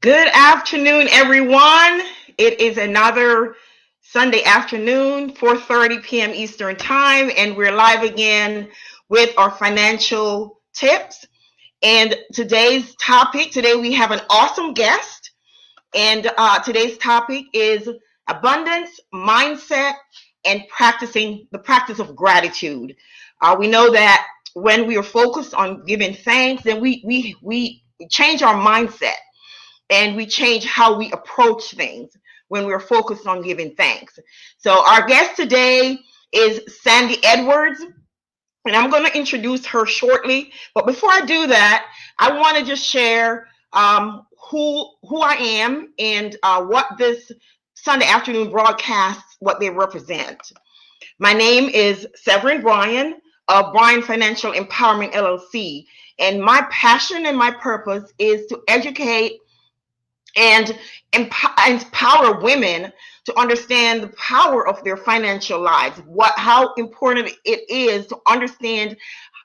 Good afternoon, everyone. It is another Sunday afternoon, 4:30 p.m. Eastern Time, and we're live again with our financial tips. And today we have an awesome guest, and today's topic is abundance, mindset, and practicing the practice of gratitude. We know that when we are focused on giving thanks, then we change our mindset and we change how we approach things when we're focused on giving thanks. So our guest today is Sandy Edwards, and I'm going to introduce her shortly. But before I do that, I want to just share who I am and what this Sunday afternoon broadcasts, what they represent. My name is Severin Bryan of Bryan Financial Empowerment LLC, and my passion and my purpose is to educate and empower women to understand the power of their financial lives, how important it is to understand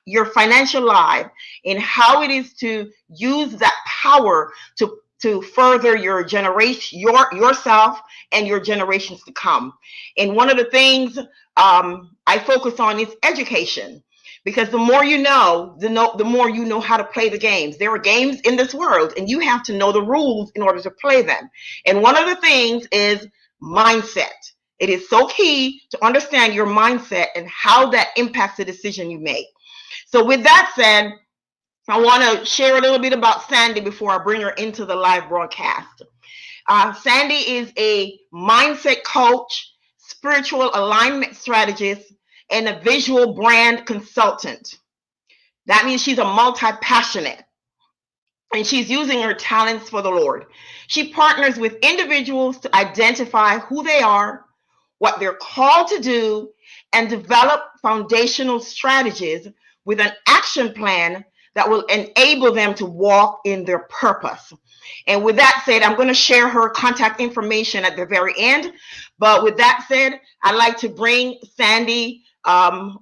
your financial life and how it is to use that power to further your generation, yourself and your generations to come. And one of the things I focus on is education, because the more you know, the more you know how to play the games. There are games in this world, and you have to know the rules in order to play them. And one of the things is mindset. It is so key to understand your mindset and how that impacts the decision you make. So with that said, I want to share a little bit about Sandy before I bring her into the live broadcast. Sandy is a mindset coach, spiritual alignment strategist, and a visual brand consultant. That means she's a multi-passionate, and she's using her talents for the Lord. She partners with individuals to identify who they are, what they're called to do, and develop foundational strategies with an action plan that will enable them to walk in their purpose. And with that said, I'm going to share her contact information at the very end. But with that said, I'd like to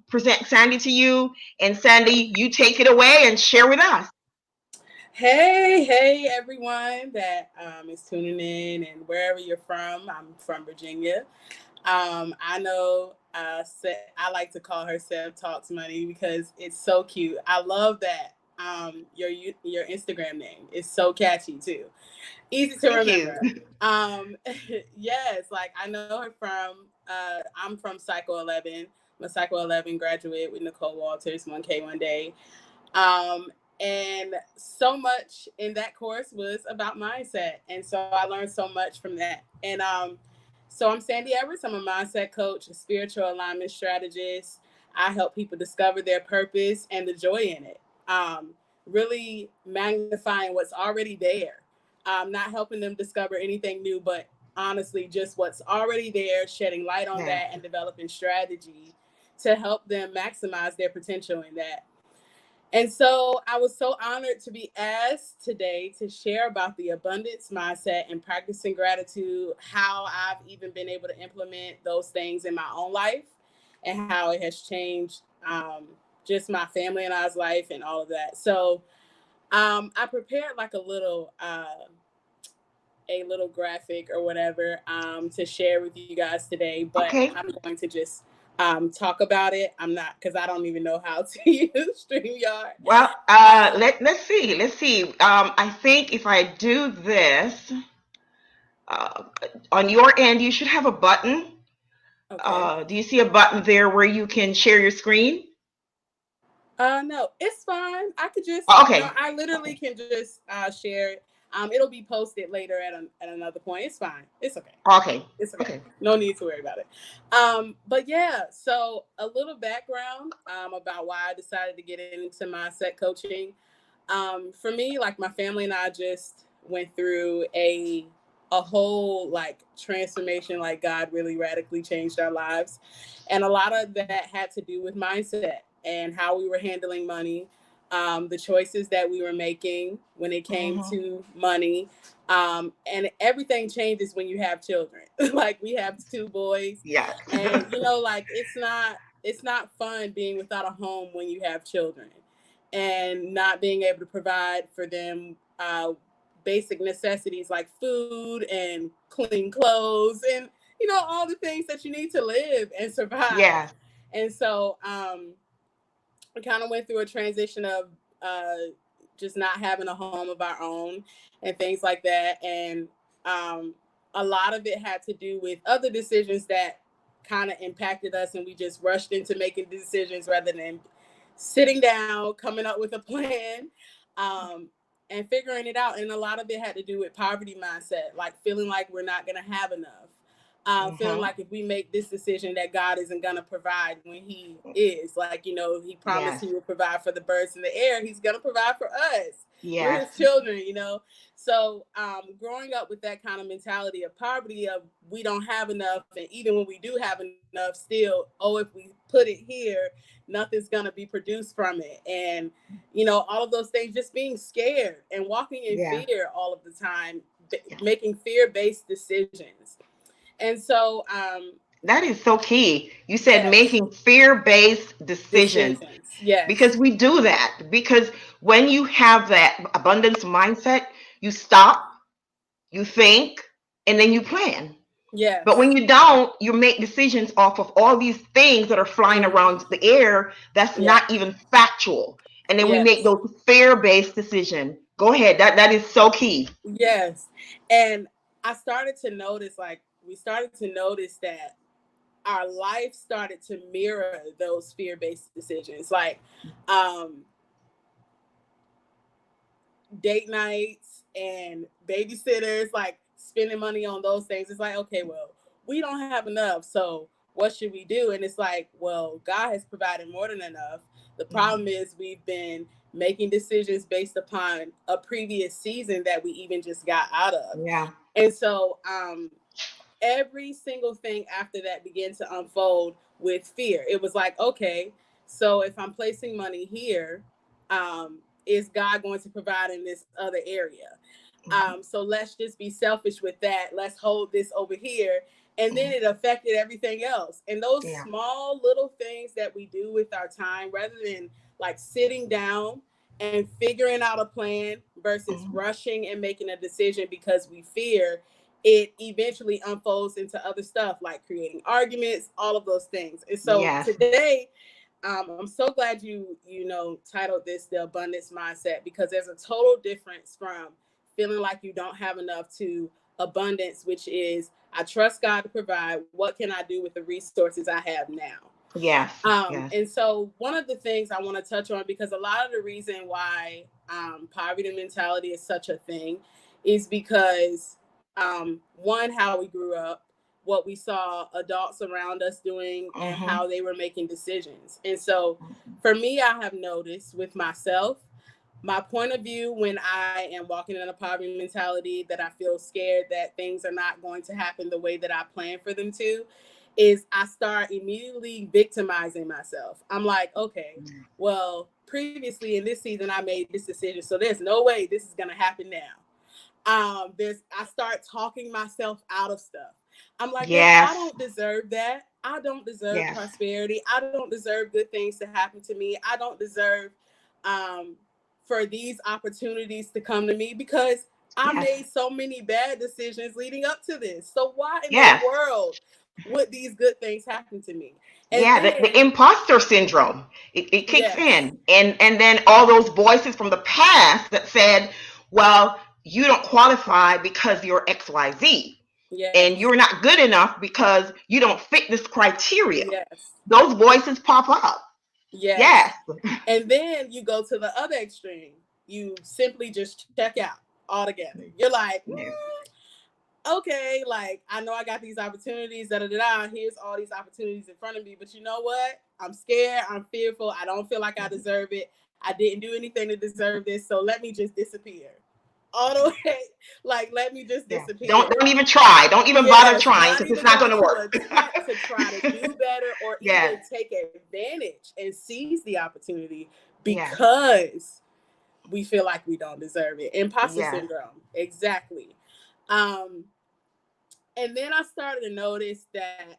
present Sandy to you. And Sandy, you take it away and share with us. Hey, everyone that is tuning in and wherever you're from. I'm from Virginia. I know I like to call her Sev Talks Money because it's so cute. I love that your Instagram name is so catchy too. Easy to Thank you. remember. Yes, like I know her from I'm from Psycho 11. I'm a Psycho 11 graduate with Nicole Walters, 1K one day. Um, and so much in that course was about mindset. And so I learned so much from that. And so I'm Sandy Edwards. I'm a mindset coach, a spiritual alignment strategist. I help people discover their purpose and the joy in it. Really magnifying what's already there. Not helping them discover anything new, but honestly, just what's already there, shedding light on Yes. that and developing strategy to help them maximize their potential in that. And so I was so honored to be asked today to share about the abundance mindset and practicing gratitude, how I've even been able to implement those things in my own life and how it has changed just my family and I's life and all of that. So I prepared like a little graphic or whatever to share with you guys today, but Okay. I'm going to just talk about it. I'm not, because I don't even know how to use StreamYard. Well, Um, let's see. Let's see. I think if I do this uh, on your end, you should have a button. okay. Do you see a button there where you can share your screen? No, it's fine. I could just, Oh, no, okay. I literally Okay. can just share it. It'll be posted later at another point. It's fine. It's okay. Okay. It's okay. Okay. No need to worry about it. But yeah, so a little background about why I decided to get into mindset coaching. For me, like my family and I just went through a whole like transformation, like God really radically changed our lives. And a lot of that had to do with mindset and how we were handling money, the choices that we were making when it came Mm-hmm. to money. And everything changes when you have children. Like we have two boys, Yes. and like it's not fun being without a home when you have children and not being able to provide for them basic necessities like food and clean clothes and, all the things that you need to live and survive. Yes. And so we kind of went through a transition of just not having a home of our own and things like that. And a lot of it had to do with other decisions that kind of impacted us, and we just rushed into making decisions rather than sitting down, coming up with a plan, and figuring it out. And a lot of it had to do with poverty mindset, like feeling like we're not going to have enough. Feeling Mm-hmm. like if we make this decision that God isn't going to provide when he is, like, he promised he Yes. will provide for the birds in the air. He's going to provide for us. We're Yes. his children. So growing up with that kind of mentality of poverty, of we don't have enough, and even when we do have enough, still, if we put it here, nothing's going to be produced from it. And all of those things, just being scared and walking in Yeah. fear all of the time, Yeah. making fear-based decisions. And so That is so key. You said yes, making fear-based decisions, decisions, yes, because we do that. Because when you have that abundance mindset, you stop, you think, and then you plan. But when yes, you don't, you make decisions off of all these things that are flying mm-hmm. around the air that's Yeah, not even factual. And then we make yes, those fear-based decisions. Go ahead. That is so key. yes. And I started to notice, like, we started to notice that our life started to mirror those fear-based decisions, like um date nights and babysitters, like spending money on those things. It's like, okay, well, we don't have enough, so what should we do? And it's like, well, God has provided more than enough. The problem is we've been making decisions based upon a previous season that we even just got out of. Yeah. And so every single thing after that began to unfold with fear. It was like, okay, so if I'm placing money here, is God going to provide in this other area? So let's just be selfish with that. Let's hold this over here. And then it affected everything else. And those Yeah. small little things that we do with our time, rather than like sitting down and figuring out a plan versus rushing and making a decision because we fear, it eventually unfolds into other stuff like creating arguments, all of those things. And so Yes. today, I'm so glad you titled this the abundance mindset, because there's a total difference from feeling like you don't have enough to abundance, which is I trust God to provide. What can I do with the resources I have now? Yes. Yes. And so one of the things I want to touch on, because a lot of the reason why poverty mentality is such a thing is because one, how we grew up, what we saw adults around us doing, and Mm-hmm. how they were making decisions. And so for me, I have noticed with myself, my point of view when I am walking in a poverty mentality, that I feel scared that things are not going to happen the way that I plan for them to, is I start immediately victimizing myself. I'm like, okay, well, previously in this season, I made this decision, so there's no way this is going to happen now. I start talking myself out of stuff. I'm like, well, I Yes. don't deserve that. I don't deserve Yes. prosperity. I don't deserve good things to happen to me. I don't deserve um, for these opportunities to come to me, because I Yes. made so many bad decisions leading up to this. So why in the Yes. world would these good things happen to me? And Yeah, the then, imposter syndrome, it kicks yes, in. And then all those voices from the past that said, well, you don't qualify because you're XYZ. And yes, you're not good enough because you don't fit this criteria. yes, Those voices pop up. yes. Yes. And then you go to the other extreme. You simply just check out altogether. You're like, Yes. okay, like I know I got these opportunities, da da da da. Here's all these opportunities in front of me, but you know what? I'm scared. I'm fearful. I don't feel like I deserve it. I didn't do anything to deserve this, so let me just disappear. All the way, like let me just Yeah. disappear. Don't even try. Don't even bother Yes, trying not because it's even not going going to to work. attempt to try to do better or Yes. even take advantage and seize the opportunity, Yes. because we feel like we don't deserve it. Imposter Yes. syndrome, exactly. Um, and then I started to notice that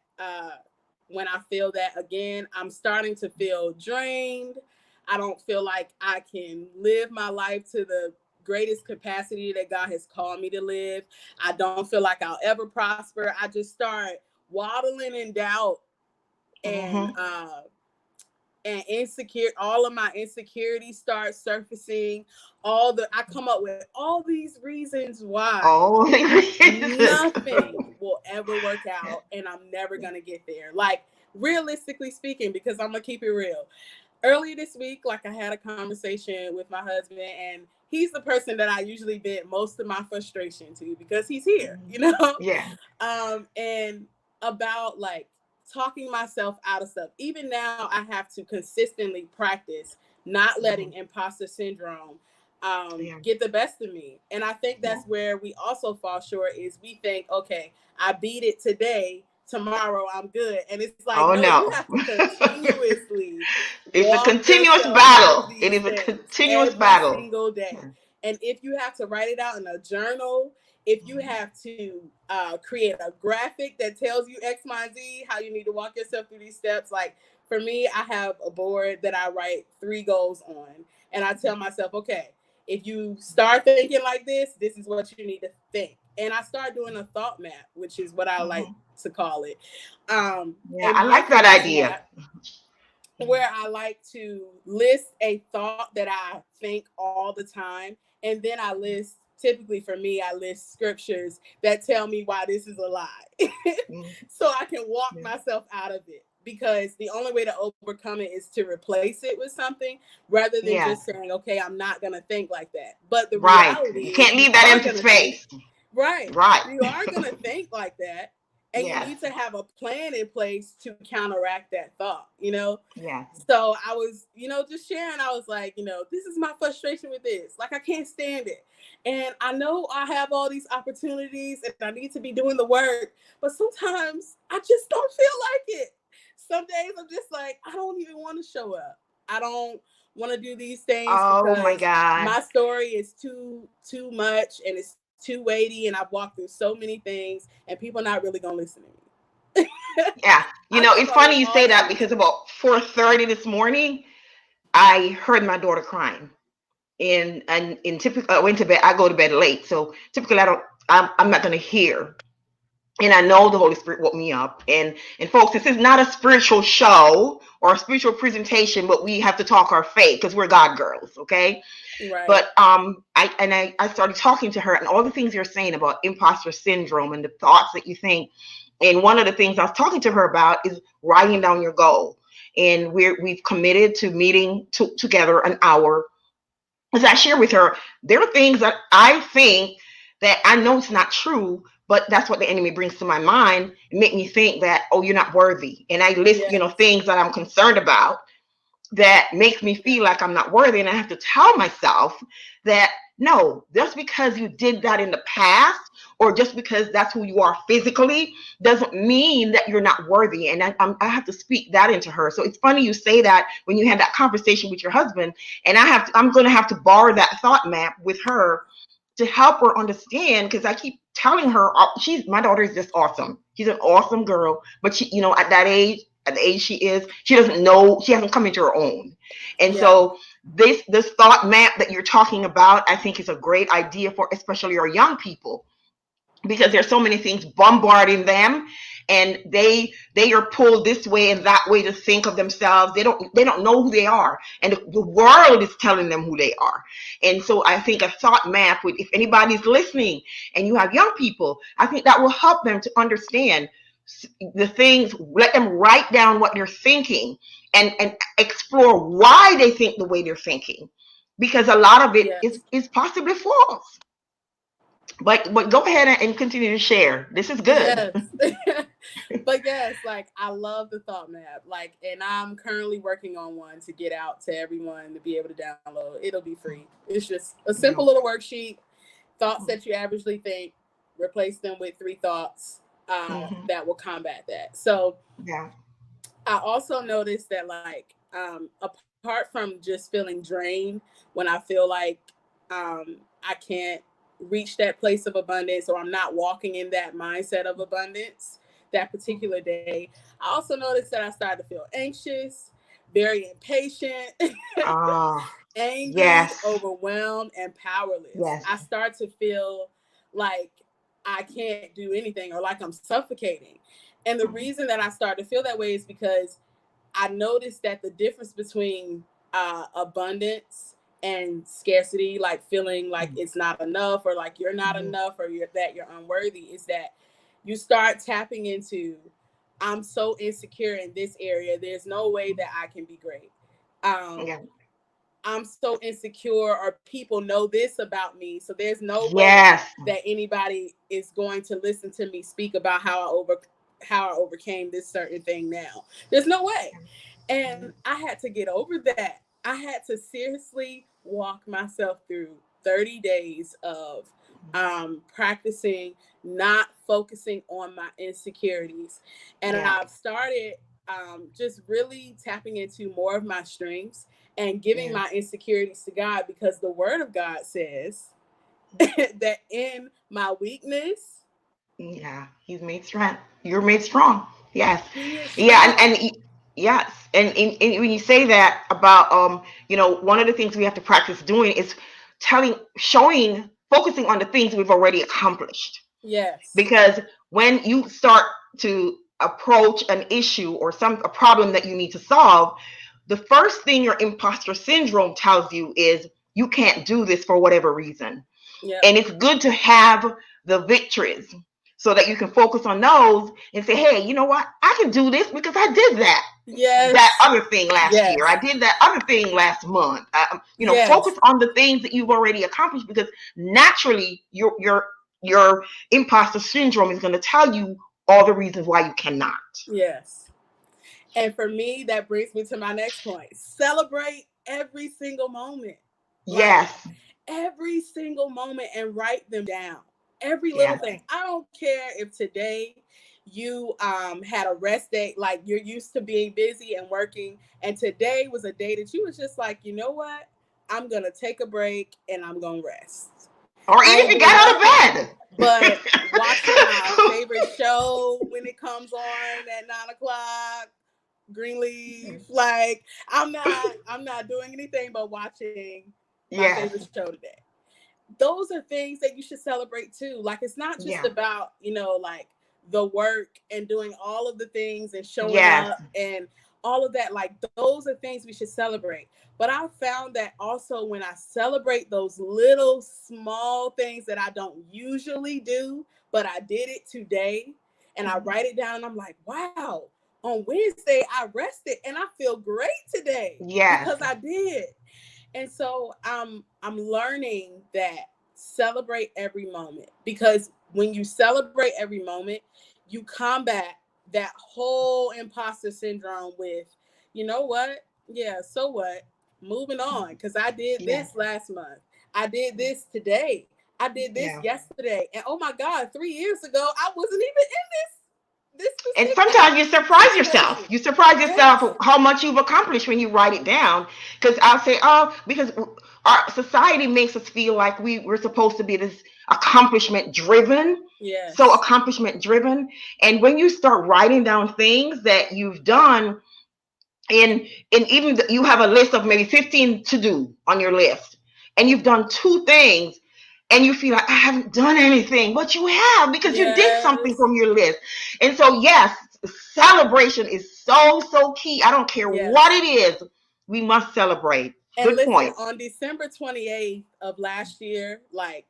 when I feel that again, I'm starting to feel drained. I don't feel like I can live my life to the greatest capacity that God has called me to live. I don't feel like I'll ever prosper. I just start waddling in doubt and insecure. All of my insecurities start surfacing. I come up with all these reasons why nothing will ever work out, and I'm never gonna get there. Like, realistically speaking, because I'm gonna keep it real. Earlier this week, like, I had a conversation with my husband, and he's the person that I usually vent most of my frustration to because he's here, you know? Yeah. And about, like, talking myself out of stuff. Even now, I have to consistently practice not letting imposter syndrome get the best of me. And I think that's where we also fall short is we think, okay, I beat it today, tomorrow I'm good. And it's like, no, you have to continuously it's a walk continuous yourself battle. through It these is a things continuous every battle. single day. And if you have to write it out in a journal, if you have to create a graphic that tells you X, Y, Z, how you need to walk yourself through these steps. Like, for me, I have a board that I write 3 goals on. And I tell myself, okay, if you start thinking like this is what you need to think. And I start doing a thought map, which is what I like to call it. I like that idea. Where I like to list a thought that I think all the time. And then I list, typically for me, I list scriptures that tell me why this is a lie. So I can walk myself out of it. Because the only way to overcome it is to replace it with something rather than just saying, okay, I'm not going to think like that. But the reality you is can't leave that empty space. Right. You are going to think like that. And you need to have a plan in place to counteract that thought, you know? Yeah. So I was, just sharing. I was like, this is my frustration with this. Like, I can't stand it. And I know I have all these opportunities and I need to be doing the work. But sometimes I just don't feel like it. Some days I'm just like, I don't even want to show up. I don't want to do these things because my God. my story is too much and it's too weighty, and I've walked through so many things, and people not really gonna listen to me. Yeah, it's funny you say that because about 4:30 this morning, I heard my daughter crying, and in typical, I went to bed. I go to bed late, so typically I'm not gonna hear. And I know the Holy Spirit woke me up. And folks, this is not a spiritual show or a spiritual presentation, but we have to talk our faith because we're God girls, okay? Right. But I started talking to her, and all the things you're saying about imposter syndrome and the thoughts that you think. And one of the things I was talking to her about is writing down your goal. And we've committed to meeting together an hour. As I share with her, there are things that I think that I know it's not true, but that's what the enemy brings to my mind and make me think that, oh, you're not worthy. And I list, things that I'm concerned about that makes me feel like I'm not worthy. And I have to tell myself that, no, just because you did that in the past or just because that's who you are physically doesn't mean that you're not worthy. And I have to speak that into her. So it's funny you say that when you had that conversation with your husband. And I'm going to have to borrow that thought map with her to help her understand, because I keep telling her my daughter is just awesome. She's an awesome girl, but she, at the age she is, she doesn't know, she hasn't come into her own. And so this thought map that you're talking about, I think is a great idea for especially our young people, because there's so many things bombarding them, and they are pulled this way and that way to think of themselves. They don't know who they are, and the world is telling them who they are. And so I think a thought map with, if anybody's listening and you have young people, I think that will help them to understand the things. Let them write down what they're thinking and explore why they think the way they're thinking, because a lot of it is possibly false. But go ahead and continue to share. This is good. Yes. But yes, like, I love the thought map. Like, and I'm currently working on one to get out to everyone to be able to download. It'll be free. It's just a simple little worksheet. Thoughts that you averagely think, replace them with 3 thoughts that will combat that. So I also noticed that, like, apart from just feeling drained when I feel like I can't reach that place of abundance, or I'm not walking in that mindset of abundance that particular day, I also noticed that I started to feel anxious, very impatient. angry, Yes. overwhelmed, and powerless. Yes. I start to feel like I can't do anything or like I'm suffocating. And the reason that I start to feel that way is because I noticed that the difference between abundance and scarcity, like feeling like it's not enough or like you're not enough or you're unworthy, is that you start tapping into, I'm so insecure in this area. There's no way that I can be great. Um, Yeah. I'm so insecure, or people know this about me, so there's no way Yes. that anybody is going to listen to me speak about how I overcame this certain thing now. There's no way. And I had to get over that. I had to seriously walk myself through 30 days of practicing not focusing on my insecurities. And Yeah. I've started just really tapping into more of my strengths and giving Yeah. my insecurities to God, because the word of God says that in my weakness, Yeah. He's made strength. You're made strong. Yes. He is Yeah. strong. Yes. And when you say that about one of the things we have to practice doing is focusing on the things we've already accomplished. Yes. Because when you start to approach an issue or a problem that you need to solve, the first thing your imposter syndrome tells you is you can't do this for whatever reason. Yep. And it's good to have the victories so that you can focus on those and say, hey, you know what? I can do this because I did that Yes. other thing last year. I Yes. did that other thing last month. Focus Yes. on the things that you've already accomplished, because naturally your imposter syndrome is going to tell you all the reasons why you cannot. Yes. And for me, that brings me to my next point. Celebrate every single moment. Like Yes. every single moment, and write them down. Every little Yes. thing. I don't care if today you had a rest day, like you're used to being busy and working, and today was a day that you was just like, you know what? I'm gonna take a break and I'm gonna rest. Or I even if ain't you doing got nothing out of but watching my bed. favorite show when it comes on at 9 o'clock. Greenleaf. Like I'm not doing anything but watching my Yes. favorite show today. Those are things that you should celebrate too. Like it's not just Yeah. about, like the work and doing all of the things and showing Yes. up and all of that. Like those are things we should celebrate. But I found that also when I celebrate those little small things that I don't usually do, but I did it today, and I write it down and I'm like, wow, on Wednesday I rested and I feel great today Yes. because I did. And so I'm learning that celebrate every moment, because when you celebrate every moment, you combat that whole imposter syndrome with, you know what? Yeah, so what? Moving on, because I did Yes. this last month. I did this today. I did this Yeah. yesterday. And oh my God, 3 years ago, I wasn't even in this And specific sometimes you surprise yourself. situation. You surprise Yes. yourself how much you've accomplished when you write it down. Because I'll say, oh, because our society makes us feel like we're supposed to be this accomplishment driven. So Yes. accomplishment driven. And when you start writing down things that you've done, and even you have a list of maybe 15 to do on your list, and you've done two things, and you feel like I haven't done anything, but you have, because you did something Yes. from your list. And so yes, celebration is so key. I don't care what Yes. it is, we must celebrate. And Good listen, point. on December 28th of last year, like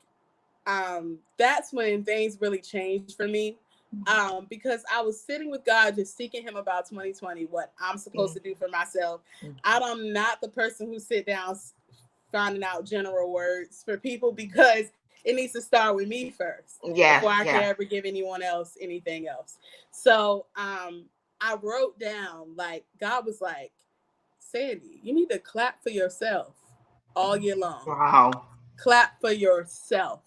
that's when things really changed for me. Because I was sitting with God just seeking him about 2020, what I'm supposed to do for myself. I'm not the person who sit down finding out general words for people, because it needs to start with me first before Yes. I can Yes. ever give anyone else anything else. So I wrote down, like, God was like, Sandy, you need to clap for yourself all year long. Wow. Clap for yourself,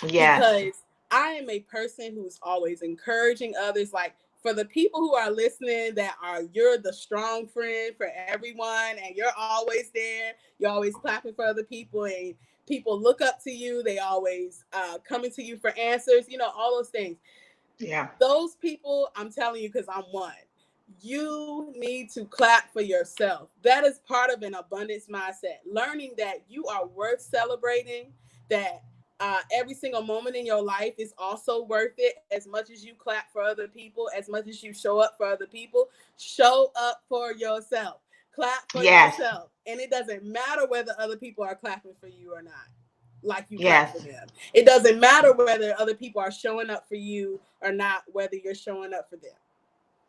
Yes. because I am a person who's always encouraging others. Like, for the people who are listening, you're the strong friend for everyone, and you're always there. You're always clapping for other people, and people look up to you. They always coming to you for answers. All those things. Yeah. Those people, I'm telling you, because I'm one. you need to clap for yourself. That is part of an abundance mindset. Learning that you are worth celebrating, that every single moment in your life is also worth it. As much as you clap for other people, as much as you show up for other people, show up for yourself. Clap for Yes. yourself. And it doesn't matter whether other people are clapping for you or not, like you clap Yes. for them. It doesn't matter whether other people are showing up for you or not, whether you're showing up for them.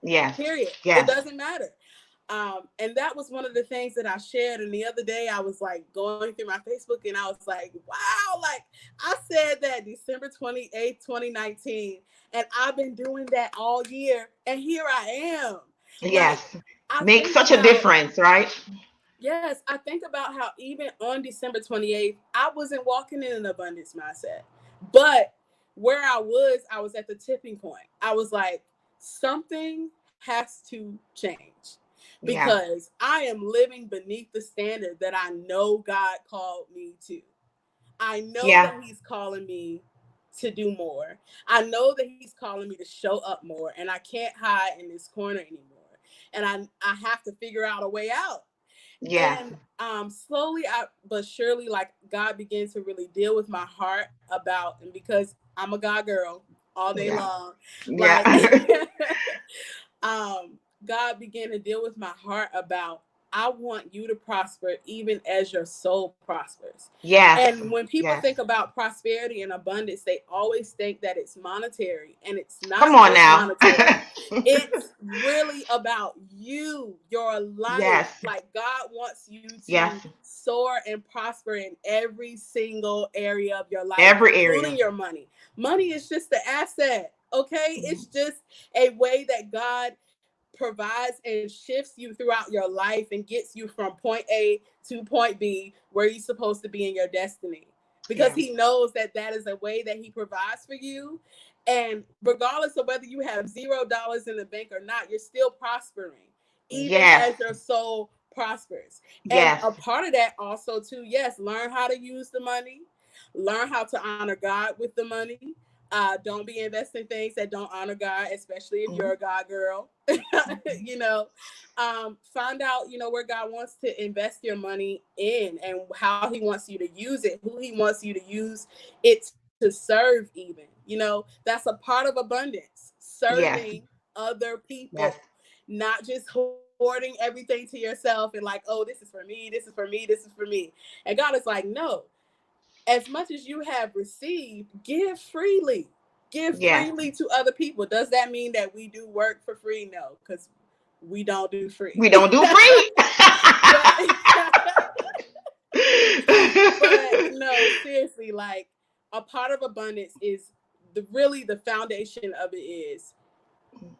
Yes. Period. It Yes. doesn't matter. And that was one of the things that I shared. And the other day I was like going through my Facebook and I was like, wow, like I said that December 28th, 2019. And I've been doing that all year. And here I am. Like Yes. I Makes think such a about, difference, right? yes, I think about how even on December 28th, I wasn't walking in an abundance mindset. But where I was at the tipping point. I was like, something has to change Yeah. because I am living beneath the standard that I know God called me to. I know Yeah. that He's calling me to do more. I know that He's calling me to show up more, and I can't hide in this corner anymore. And I have to figure out a way out. Yes. And slowly but surely, like God began to really deal with my heart about, and because I'm a God girl all day Yeah. long, like Yeah. God began to deal with my heart about, I want you to prosper even as your soul prospers. Yes. And when people Yes. think about prosperity and abundance, they always think that it's monetary, and it's Come not on just now. monetary. It's really about you, your life. Yes. Like God wants you to Yes. soar and prosper in every single area of your life, Every including area. your money. Money is just the asset, okay? It's just a way that God provides and shifts you throughout your life and gets you from point A to point B where you're supposed to be in your destiny. Because Yeah. He knows that that is a way that He provides for you. And regardless of whether you have $0 in the bank or not, you're still prospering, even Yes. as your soul prospers. And Yes. a part of that also, too, yes, learn how to use the money, learn how to honor God with the money. Don't be investing things that don't honor God, especially if Mhm. you're a God girl. you know, find out, where God wants to invest your money in and how He wants you to use it, who He wants you to use it to serve, even. That's a part of abundance, Yes. serving other Yes. people, not just hoarding everything to yourself and like, oh, this is for me, this is for me, this is for me. And God is like, no, as much as you have received, give freely. Give Yes. freely to other people. Does that mean that we do work for free? No, because we don't do free. We don't do free. but but no, seriously, like a part of abundance is the foundation of it is,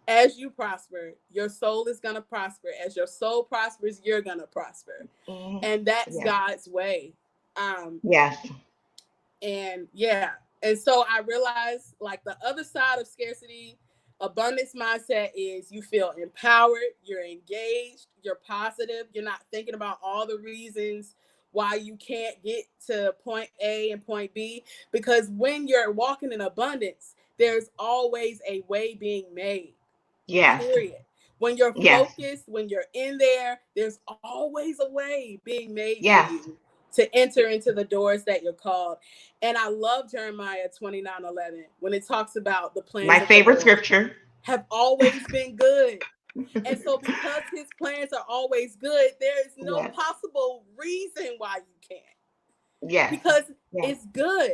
as you prosper, your soul is gonna prosper. As your soul prospers, you're gonna prosper. Mhm. And that's Yes. God's way. Um, Yes. And yeah. And so I realized, like, the other side of scarcity abundance mindset is you feel empowered, you're engaged, you're positive, you're not thinking about all the reasons why you can't get to point A and point B. Because when you're walking in abundance, there's always a way being made. Yes. Period. When you're Yes. focused, when you're in there, there's always a way being made for Yes. you to enter into the doors that you're called. And I love Jeremiah 29:11 when it talks about the My plans of the favorite Lord scripture. have always been good. And so because His plans are always good, there is no Yes. possible reason why you can't. Yes. Because Yes. it's good.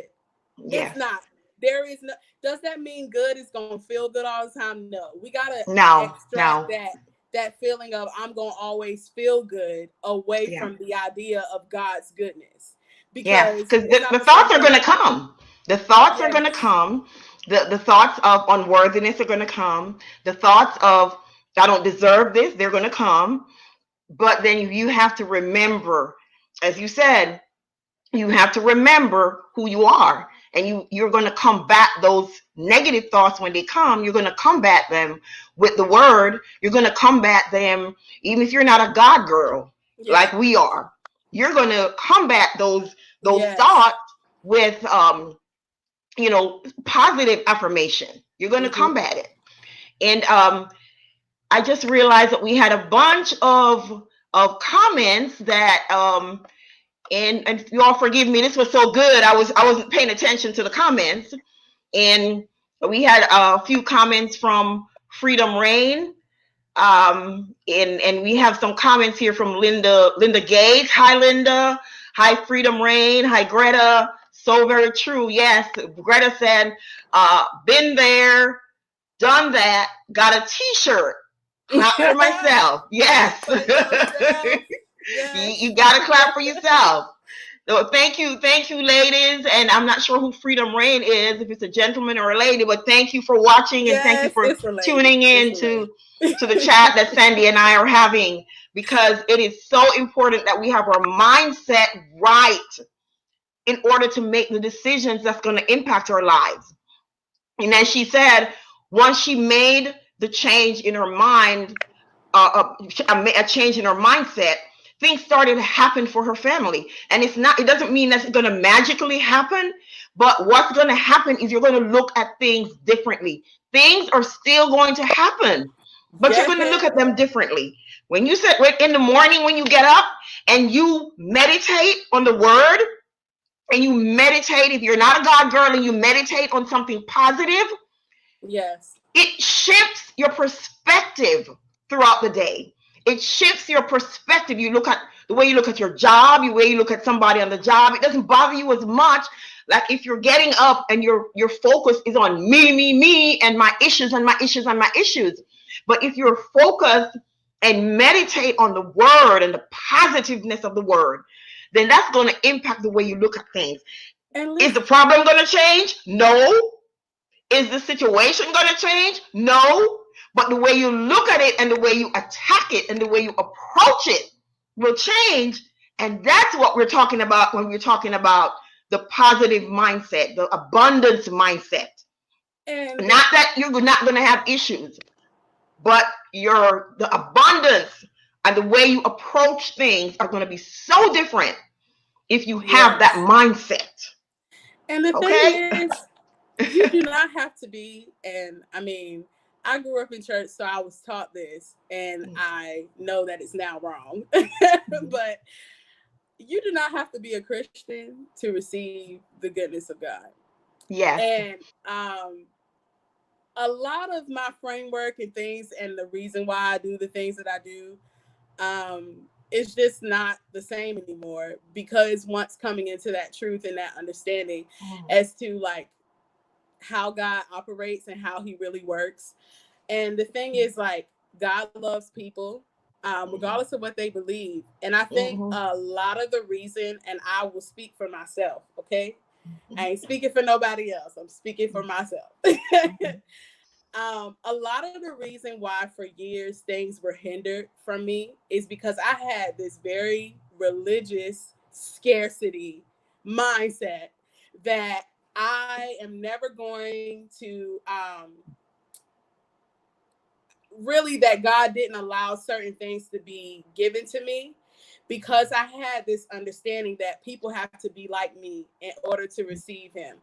It's Yes. not. There is no. Does that mean good is gonna feel good all the time? No. We gotta No. extract No. that feeling of I'm gonna always feel good away Yeah. from the idea of God's goodness, Yeah. because Because it's the not the thoughts same are going thing. to come. The thoughts are going to Yes. come. The thoughts of unworthiness are going to come. The thoughts of I don't deserve this, they're going to come. But then you have to remember, as you said, you have to remember who you are, and you're going to combat those negative thoughts when they come. You're going to combat them with the word. You're going to combat them even if you're not a God girl Yeah. like we are. You're going to combat those Yes. thoughts with positive affirmation. You're going to Mm-hmm. combat it. And I just realized that we had a bunch of comments that and you all forgive me, this was so good. I wasn't paying attention to the comments. And we had a few comments from Freedom Rain. And we have some comments here from Linda Gates. Hi, Linda. Hi, Freedom Rain. Hi, Greta. So very true. Yes, Greta said, been there, done that, got a t-shirt. Clap for myself. Yes. Yes. You got to clap for yourself. So thank you, ladies. And I'm not sure who Freedom Rain is, if it's a gentleman or a lady, but thank you for watching and thank you for tuning in to the chat that Sandy and I are having, because it is so important that we have our mindset right in order to make the decisions that's going to impact our lives. And as she said, once she made the change in her mind, a change in her mindset, things started to happen for her family. And it doesn't mean that's going to magically happen, but what's going to happen is you're going to look at things differently. Things are still going to happen, but you're going to look at them differently. When you sit in the morning, when you get up and you meditate on the word, and you meditate, if you're not a God girl and you meditate on something positive, yes, it shifts your perspective throughout the day. It shifts your perspective. You look at the way you look at your job, the way you look at somebody on the job. It doesn't bother you as much. Like if you're getting up and your focus is on me, and my issues and my issues and my issues. But if you're focused and meditate on the word and the positiveness of the word, then that's going to impact the way you look at things. Is the problem going to change? No. Is the situation going to change? No. But the way you look at it and the way you attack it and the way you approach it will change. And that's what we're talking about when we're talking about the positive mindset, the abundance mindset. And not that you're not going to have issues, but the abundance and the way you approach things are going to be so different if you have that mindset. And the thing is, you do not have to be, and I mean, I grew up in church, so I was taught this, and I know that it's now wrong. But you do not have to be a Christian to receive the goodness of God. Yes. And a lot of my framework and things, and the reason why I do the things that I do, it's just not the same anymore, because once coming into that truth and that understanding as to like how God operates and how he really works. And the thing is, like, God loves people, regardless of what they believe. And I think a lot of the reason, and I will speak for myself, okay? I ain't speaking for nobody else. I'm speaking for myself. A lot of the reason why for years things were hindered from me is because I had this very religious scarcity mindset that I am never going to really, that God didn't allow certain things to be given to me, because I had this understanding that people have to be like me in order to receive him.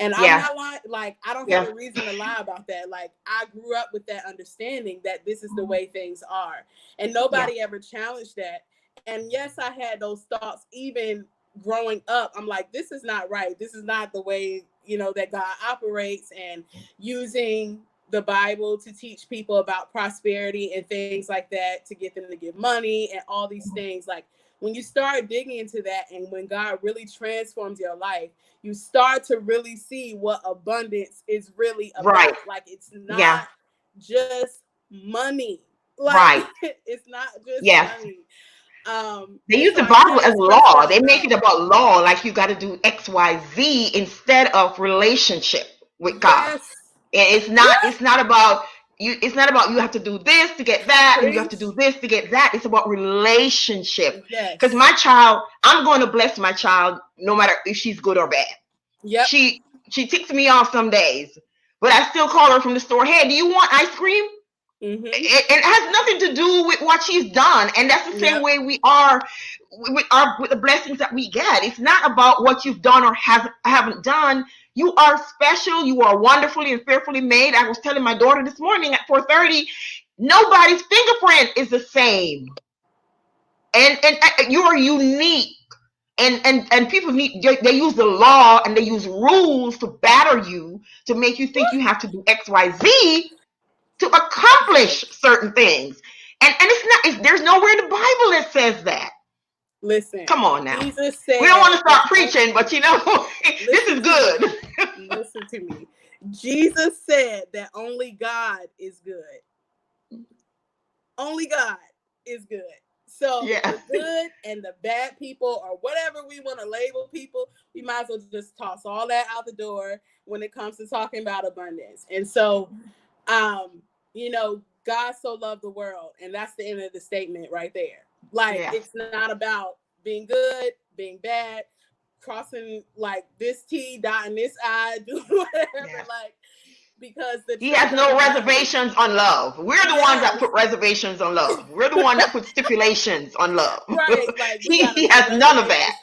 And I'm not lying, like, I don't have a reason to lie about that. Like, I grew up with that understanding that this is the way things are. And nobody ever challenged that. And yes, I had those thoughts even growing up. I'm like, this is not right. This is not the way, that God operates, and using the Bible to teach people about prosperity and things like that, to get them to give money and all these things. Like, when you start digging into that, and when God really transforms your life, you start to really see what abundance is really about. Right. Like, it's not just money. Like, it's not just money. They use the Bible as law. They make it about law, like you got to do X, Y, Z instead of relationship with God. And it's not about you. It's not about you have to do this to get that, and you have to do this to get that. It's about relationship. Because my child, I'm going to bless my child no matter if she's good or bad. Yep. She ticks me off some days, but I still call her from the store. Hey, do you want ice cream? Mm-hmm. It has nothing to do with what she's done, and that's the same way we are with the blessings that we get. It's not about what you've done or haven't done. You are special. You are wonderfully and fearfully made. I was telling my daughter this morning at 4:30, Nobody's fingerprint is the same. And you are unique. And people they use the law and they use rules to batter you, to make you think you have to do XYZ to accomplish certain things. And there's nowhere in the Bible that says that. Listen, Come on now. Jesus said, we don't want to start preaching, but this is good. Listen to me. Jesus said that only God is good. Only God is good. So the good and the bad people, or whatever we want to label people, we might as well just toss all that out the door when it comes to talking about abundance. And so, God so loved the world, and that's the end of the statement right there. Like, it's not about being good, being bad, crossing like this T, dotting this I, do whatever, like, because he has no reservations on love. We're the ones that put reservations on love. We're the one that put stipulations on love. Right, like he has none of that.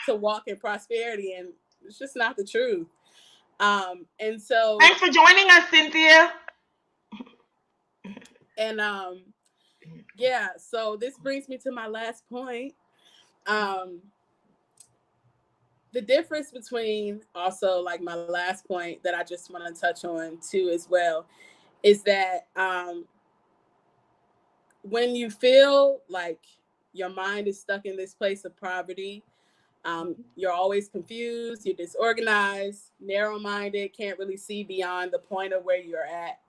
To walk in prosperity, and it's just not the truth. And so thanks for joining us, Cynthia. And so this brings me to my last point. The difference between, also, like, my last point that I just want to touch on too as well, is that when you feel like your mind is stuck in this place of poverty, you're always confused, you're disorganized, narrow-minded, can't really see beyond the point of where you're at.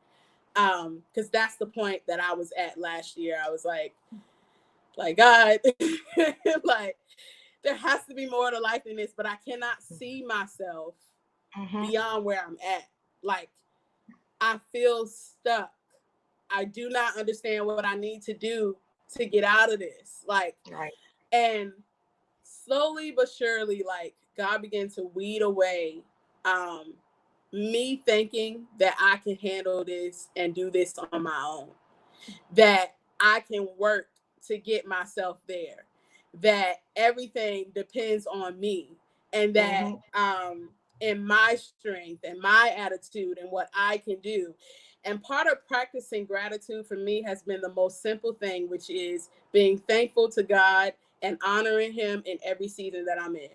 Because that's the point that I was at last year. I was like, God, like, there has to be more to life than this, but I cannot see myself beyond where I'm at. Like, I feel stuck. I do not understand what I need to do to get out of this. Like, and slowly but surely, like, God began to weed away me thinking that I can handle this and do this on my own, that I can work to get myself there, that everything depends on me, and that in my strength and my attitude and what I can do. And part of practicing gratitude for me has been the most simple thing, which is being thankful to God and honoring him in every season that I'm in.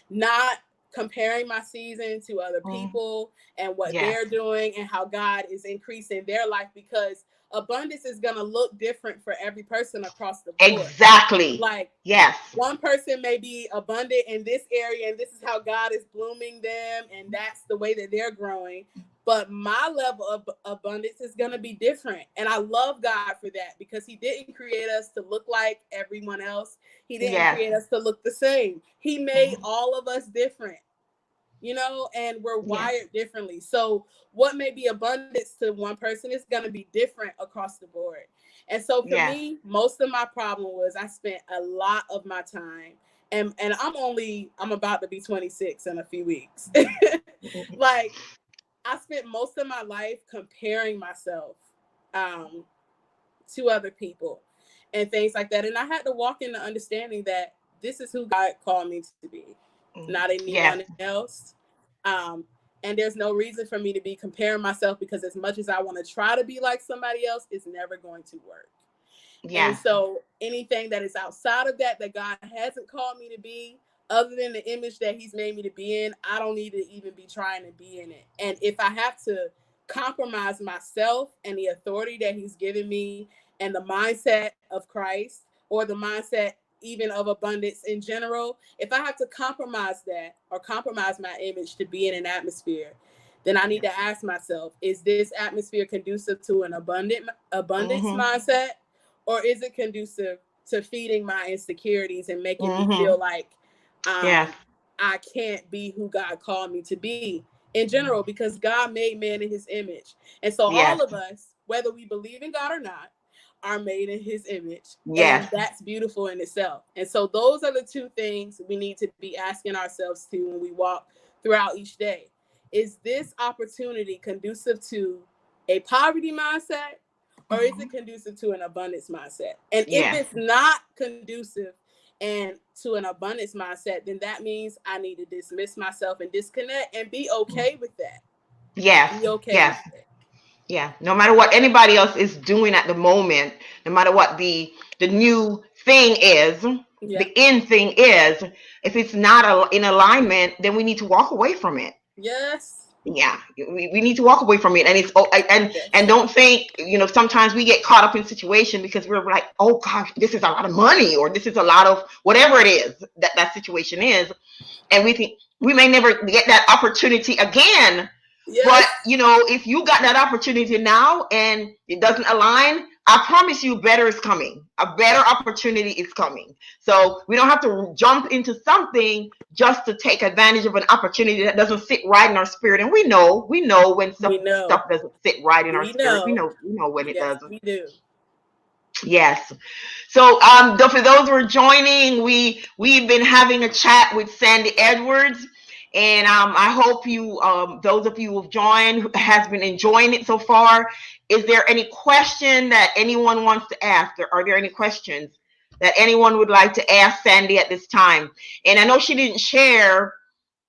Not comparing my season to other people and what they're doing and how God is increasing their life, because abundance is going to look different for every person across the board. Exactly. Like, one person may be abundant in this area and this is how God is blooming them and that's the way that they're growing. But my level of abundance is going to be different. And I love God for that, because he didn't create us to look like everyone else. He didn't create us to look the same. He made all of us different, and we're wired differently. So what may be abundance to one person is going to be different across the board. And so for me, most of my problem was I spent a lot of my time, and I'm about to be 26 in a few weeks. Like, I spent most of my life comparing myself to other people and things like that. And I had to walk into understanding that this is who God called me to be, not anyone else. And there's no reason for me to be comparing myself, because as much as I want to try to be like somebody else, it's never going to work. And so anything that is outside of that God hasn't called me to be, other than the image that he's made me to be in, I don't need to even be trying to be in it. And if I have to compromise myself and the authority that he's given me and the mindset of Christ, or the mindset even of abundance in general, if I have to compromise that or compromise my image to be in an atmosphere, then I need to ask myself, is this atmosphere conducive to an abundance mindset, or is it conducive to feeding my insecurities and making me feel like I can't be who God called me to be in general, because God made man in his image. And so all of us, whether we believe in God or not, are made in his image. And that's beautiful in itself. And so those are the two things we need to be asking ourselves to when we walk throughout each day. Is this opportunity conducive to a poverty mindset, or is it conducive to an abundance mindset? And if it's not conducive and to an abundance mindset, then that means I need to dismiss myself and disconnect and be okay with that. Be okay with it. Yeah, no matter what anybody else is doing at the moment, no matter what the new thing is, Yeah. the end thing is, if it's not in alignment, then we need to walk away from it. Yes. Yeah, we need to walk away from it. And it's and Yes. don't think, sometimes we get caught up in situation because we're like, oh gosh, this is a lot of money, or this is a lot of whatever it is that situation is, and we think we may never get that opportunity again. But Yes. if you got that opportunity now and it doesn't align, I promise you better is coming. A better opportunity is coming. So we don't have to jump into something just to take advantage of an opportunity that doesn't sit right in our spirit. And we know when We stuff know. doesn't sit right in our We spirit. We know. know when it Yes, doesn't. we do. Yes. So, for those who are joining, we've been having a chat with Sandy Edwards, and I hope those of you who've joined, has been enjoying it so far. Is there any question that anyone wants to ask? Are there any questions that anyone would like to ask Sandy at this time? And I know she didn't share,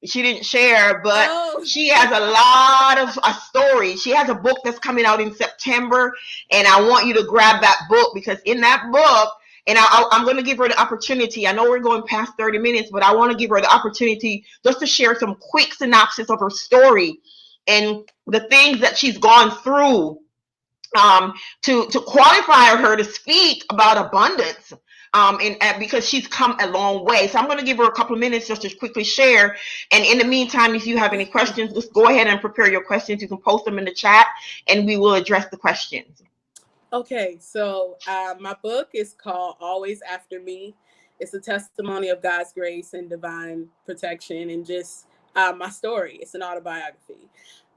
but Oh. she has a lot of stories. She has a book that's coming out in September, and I want you to grab that book, because in that book, and I'm going to give her the opportunity. I know we're going past 30 minutes, but I want to give her the opportunity just to share some quick synopsis of her story and the things that she's gone through, to qualify her to speak about abundance, and because she's come a long way. So I'm going to give her a couple of minutes just to quickly share. And in the meantime, if you have any questions, just go ahead and prepare your questions. You can post them in the chat, and we will address the questions. Okay, so my book is called Always After Me. It's a testimony of God's grace and divine protection, and just my story. It's an autobiography.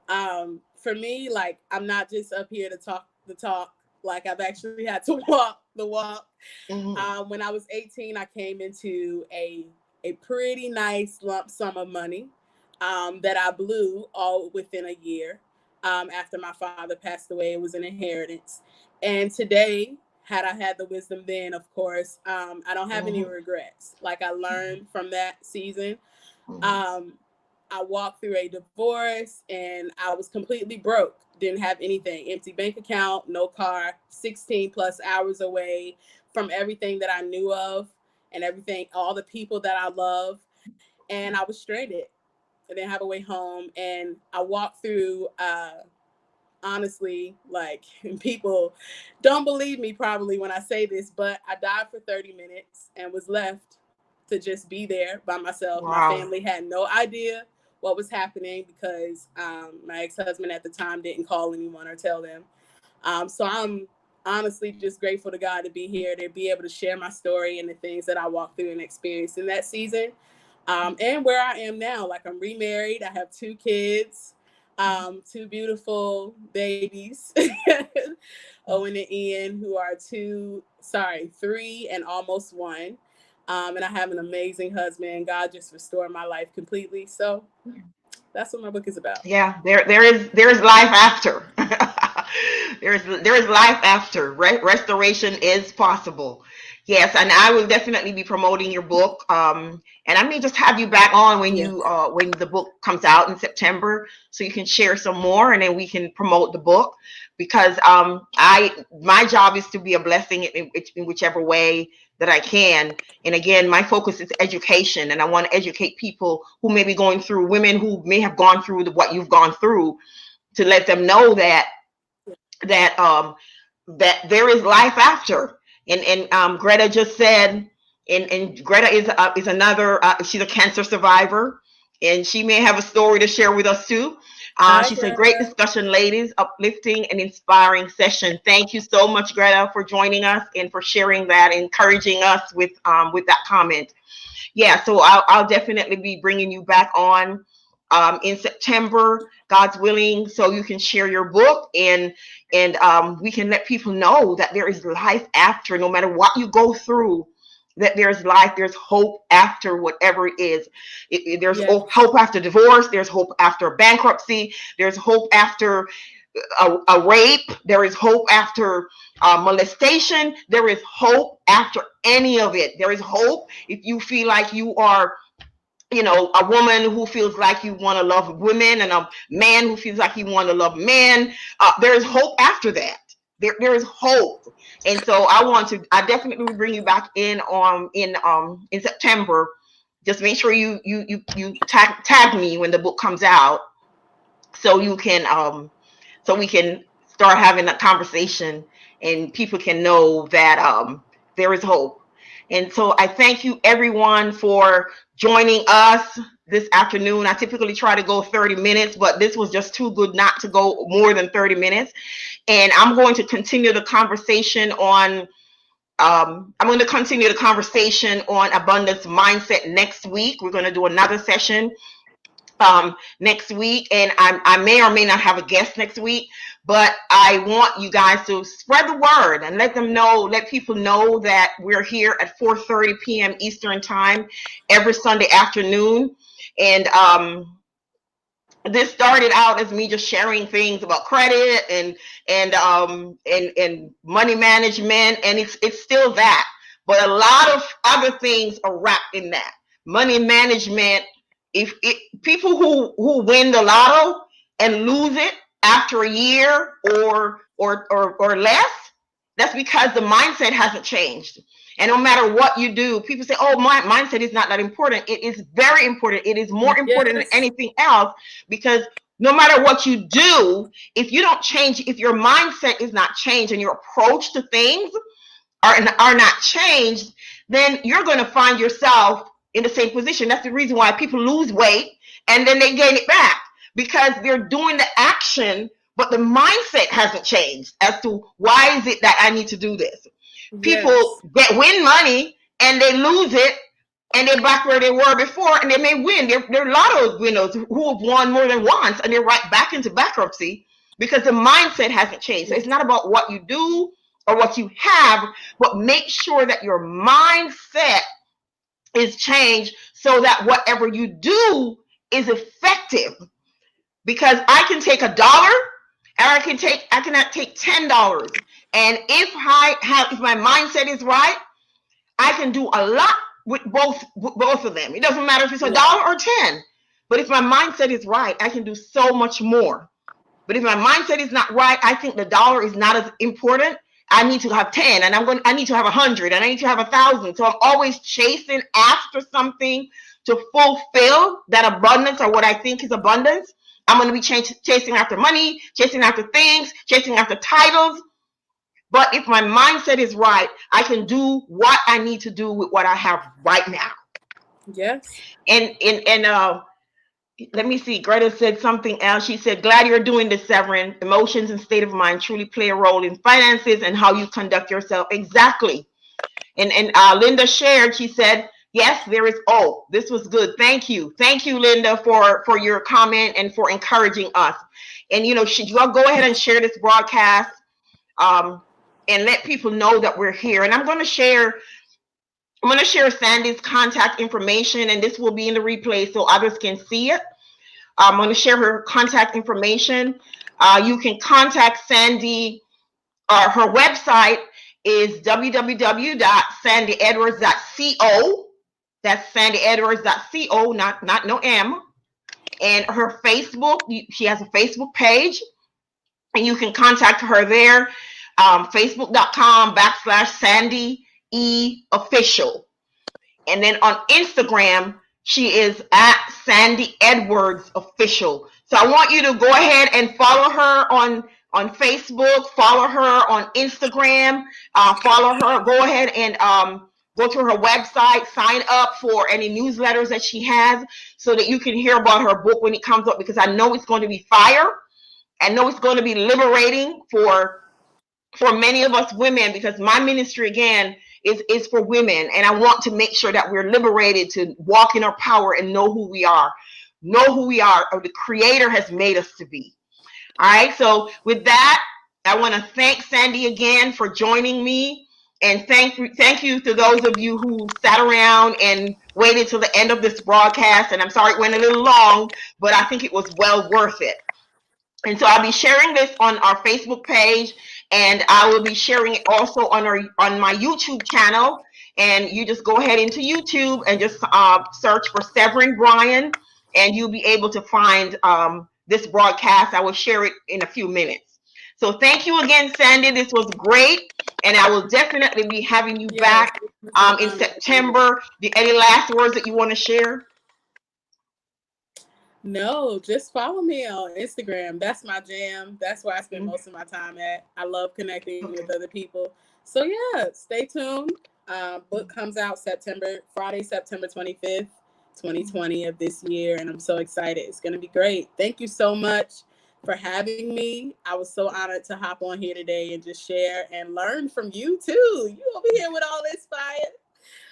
For me, like, I'm not just up here to talk the talk. Like, I've actually had to walk the walk. Mm-hmm. When I was 18, I came into a pretty nice lump sum of money that I blew all within a year. After my father passed away, it was an inheritance. And today, had I had the wisdom then, of course, I don't have any Mm-hmm. regrets. Like, I learned from that season. Mm-hmm. Um, I walked through a divorce and I was completely broke. Didn't have anything. Empty bank account, no car, 16 plus hours away from everything that I knew of and everything, all the people that I love. And I was stranded. I didn't have a way home. And I walked through, honestly, like, people don't believe me probably when I say this, but I died for 30 minutes and was left to just be there by myself. My Wow. family had no idea what was happening because my ex-husband at the time didn't call anyone or tell them. So I'm honestly just grateful to God to be here, to be able to share my story and the things that I walked through and experienced in that season. And where I am now, like, I'm remarried. I have 2 kids, 2 beautiful babies, Owen and Ian, who are 3 and almost 1. And I have an amazing husband. God just restored my life completely. So that's what my book is about. Yeah, there is life after. there is life after. Restoration is possible. Yes, and I will definitely be promoting your book. And I may just have you back on Yeah. when the book comes out in September, so you can share some more, and then we can promote the book. Because my job is to be a blessing in whichever way that I can. And again, my focus is education, and I want to educate people who may be going through, women who may have gone through what you've gone through, to let them know that that there is life after. And Greta just said, and Greta is another. She's a cancer survivor, and she may have a story to share with us too. Hi, She said, "Great Greta. discussion, ladies. Uplifting and inspiring session. Thank you so much, Greta, for joining us and for sharing that, encouraging us with that comment." Yeah, so I'll definitely be bringing you back on in September, God's willing, so you can share your book, and we can let people know that there is life after. No matter what you go through, that there's life, there's hope after whatever it is. There's Yes. hope after divorce. There's hope after bankruptcy. There's hope after a rape. There is hope after molestation. There is hope after any of it. There is hope if you feel like you are a woman who feels like you want to love women, and a man who feels like you want to love men. There is hope after that. There is hope. And so I definitely will bring you back in September. Just make sure you tag me when the book comes out, so you can so we can start having a conversation, and people can know that there is hope. And so I thank you everyone for joining us this afternoon. I typically try to go 30 minutes, but this was just too good not to go more than 30 minutes. And I'm going to continue the conversation on abundance mindset next week. We're going to do another session next week, and I may or may not have a guest next week, but I want you guys to spread the word and let people know that we're here at 4:30 p.m. Eastern time every Sunday afternoon. And this started out as me just sharing things about credit and money management, and it's still that, but a lot of other things are wrapped in that. Money management, people who win the lotto and lose it after a year or less, that's because the mindset hasn't changed. And no matter what you do, people say, oh, my mindset is not that important. It is very important. It is more important than anything else, because no matter what you do, if you don't change, if your mindset is not changed and your approach to things are not changed, then you're going to find yourself in the same position. That's the reason why people lose weight and then they gain it back, because they're doing the action, but the mindset hasn't changed as to why is it that I need to do this. People win money and they lose it, and they're back where they were before, and they may win. There are a lot of winners who have won more than once, and they're right back into bankruptcy because the mindset hasn't changed. So it's not about what you do or what you have, but make sure that your mindset is changed so that whatever you do is effective. Because I can take $1 and I cannot take $10. And if my mindset is right, I can do a lot with both of them. It doesn't matter if it's $1 or 10. But if my mindset is right, I can do so much more. But if my mindset is not right, I think the dollar is not as important. I need to have 10, and I need to have 100, and I need to have 1,000. So I'm always chasing after something to fulfill that abundance, or what I think is abundance. I'm going to be chasing after money, chasing after things, chasing after titles. But if my mindset is right, I can do what I need to do with what I have right now. Yes. And let me see. Greta said something else. She said, glad you're doing this, Severin. Emotions and state of mind truly play a role in finances and how you conduct yourself. Exactly. And Linda shared, she said, yes, there is. Oh, this was good. Thank you. Thank you, Linda, for your comment and for encouraging us. And, you'll go ahead and share this broadcast and let people know that we're here. And I'm going to share Sandy's contact information, and this will be in the replay so others can see it. I'm going to share her contact information. You can contact Sandy. Her website is www.sandyedwards.co. That's sandyedwards.co, not no M. And her Facebook, she has a Facebook page, and you can contact her there. Facebook.com/Sandy E Official. And then on Instagram, she is at Sandy Edwards Official. So I want you to go ahead and follow her on Facebook, follow her on Instagram, follow her. Go ahead and go to her website, sign up for any newsletters that she has so that you can hear about her book when it comes up, because I know it's going to be fire. I know it's going to be liberating for many of us women, because my ministry, again, is for women, and I want to make sure that we're liberated to walk in our power and know who we are, or the Creator has made us to be. All right, so with that, I want to thank Sandy again for joining me, and thank you to those of you who sat around and waited till the end of this broadcast. And I'm sorry it went a little long, but I think it was well worth it. And so I'll be sharing this on our Facebook page, and I will be sharing it also on my YouTube channel. and you just go ahead into YouTube and just search for Severing Brian, and you'll be able to find this broadcast. I will share it in a few minutes. So thank you again, Sandy. This was great, and I will definitely be having you Yes, back it's an in honor to be here. September. Any last words that you want to share? No, just follow me on Instagram. That's my jam. That's where I spend Mhm. most of my time at. I love connecting with Okay. other people. So yeah, stay tuned. Book comes out Friday, September 25th, 2020 of this year, and I'm so excited. It's gonna be great. Thank you so much for having me. I was so honored to hop on here today and just share and learn from you too. You over here with all this fire.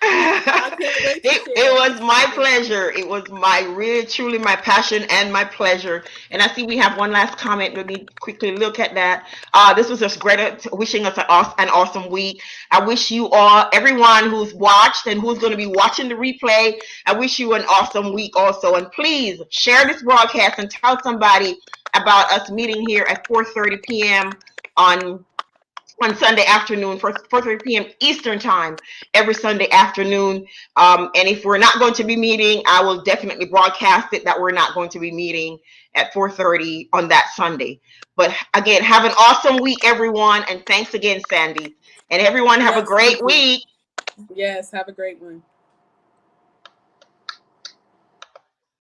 I can't wait to It share. I'm was my excited. pleasure. It was my really, truly my passion and my pleasure. And I see we have one last comment. Let me quickly look at that. This was just Greta wishing us an awesome week. I wish you all, everyone who's watched and who's going to be watching the replay, I wish you an awesome week also. And please share this broadcast and tell somebody about us meeting here at 4:30 p.m. on Sunday afternoon, 4:30 p.m. Eastern time, every Sunday afternoon. And if we're not going to be meeting, I will definitely broadcast it that we're not going to be meeting at 4:30 on that Sunday. But again, have an awesome week, everyone, and thanks again, Sandy. And everyone, have a Yes, great thank you. week. Yes, have a great one.